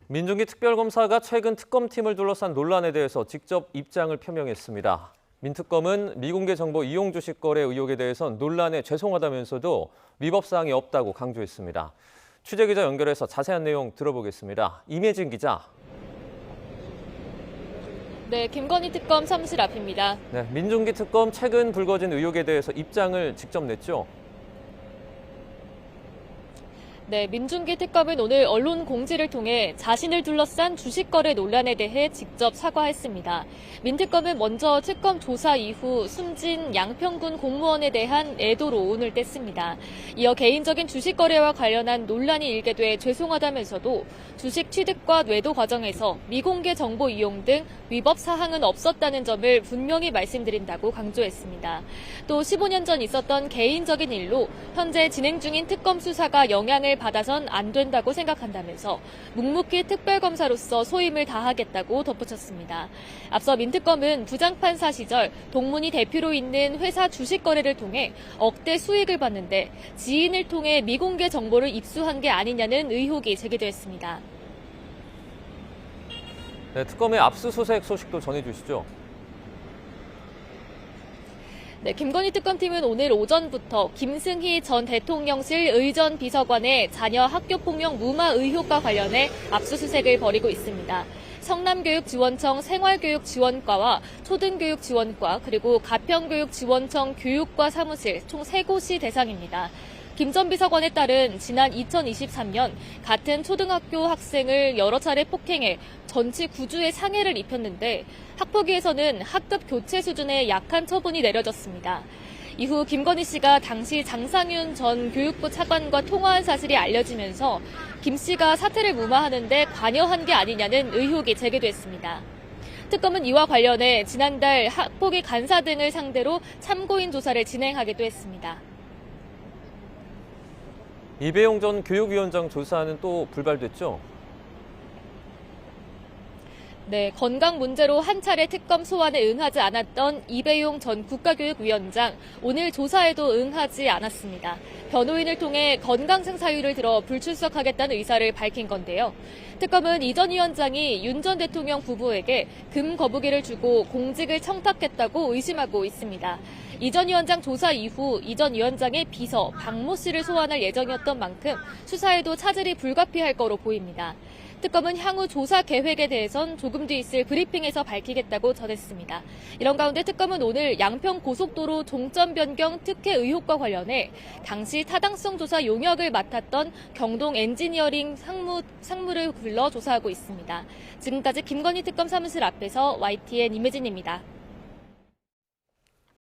민중기 특별검사가 최근 특검팀을 둘러싼 논란에 대해서 직접 입장을 표명했습니다. 민특검은 미공개 정보 이용 주식 거래 의혹에 대해선 논란에 죄송하다면서도 위법 사항이 없다고 강조했습니다. 취재기자 연결해서 자세한 내용 들어보겠습니다. 임혜진 기자. 네, 김건희 특검 사무실 앞입니다. 네, 민중기 특검 최근 불거진 의혹에 대해서 입장을 직접 냈죠. 네, 민중기 특검은 오늘 언론 공지를 통해 자신을 둘러싼 주식 거래 논란에 대해 직접 사과했습니다. 민 특검은 먼저 특검 조사 이후 숨진 양평군 공무원에 대한 애도로 오늘 뗐습니다. 이어 개인적인 주식 거래와 관련한 논란이 일게 돼 죄송하다면서도 주식 취득과 뇌도 과정에서 미공개 정보 이용 등 위법 사항은 없었다는 점을 분명히 말씀드린다고 강조했습니다. 또 15년 전 있었던 개인적인 일로 현재 진행 중인 특검 수사가 영향을 받아선 안 된다고 생각한다면서 묵묵히 특별검사로서 소임을 다하겠다고 덧붙였습니다. 앞서 민특검은 부장판사 시절 동문이 대표로 있는 회사 주식 거래를 통해 억대 수익을 받는데 지인을 통해 미공개 정보를 입수한 게 아니냐는 의혹이 제기됐습니다. 네, 특검의 압수수색 소식도 전해주시죠. 네, 김건희 특검팀은 오늘 오전부터 김승희 전 대통령실 의전 비서관의 자녀 학교폭력 무마 의혹과 관련해 압수수색을 벌이고 있습니다. 성남교육지원청 생활교육지원과와 초등교육지원과 그리고 가평교육지원청 교육과 사무실 총 3곳이 대상입니다. 김 전 비서관에 따른 지난 2023년 같은 초등학교 학생을 여러 차례 폭행해 전치 9주의 상해를 입혔는데 학폭위에서는 학급 교체 수준의 약한 처분이 내려졌습니다. 이후 김건희 씨가 당시 장상윤 전 교육부 차관과 통화한 사실이 알려지면서 김 씨가 사태를 무마하는 데 관여한 게 아니냐는 의혹이 제기됐습니다. 특검은 이와 관련해 지난달 학폭위 간사 등을 상대로 참고인 조사를 진행하기도 했습니다. 이배용 전 교육위원장 조사는 또 불발됐죠? 네, 건강 문제로 한 차례 특검 소환에 응하지 않았던 이배용 전 국가교육위원장, 오늘 조사에도 응하지 않았습니다. 변호인을 통해 건강상 사유를 들어 불출석하겠다는 의사를 밝힌 건데요. 특검은 이 전 위원장이 윤 전 대통령 부부에게 금 거부기를 주고 공직을 청탁했다고 의심하고 있습니다. 이 전 위원장 조사 이후 이 전 위원장의 비서 박모 씨를 소환할 예정이었던 만큼 수사에도 차질이 불가피할 거로 보입니다. 특검은 향후 조사 계획에 대해선 조금 뒤 있을 브리핑에서 밝히겠다고 전했습니다. 이런 가운데 특검은 오늘 양평 고속도로 종점 변경 특혜 의혹과 관련해 당시 타당성 조사 용역을 맡았던 경동 엔지니어링 상무를 불러 조사하고 있습니다. 지금까지 김건희 특검 사무실 앞에서 YTN 임혜진입니다.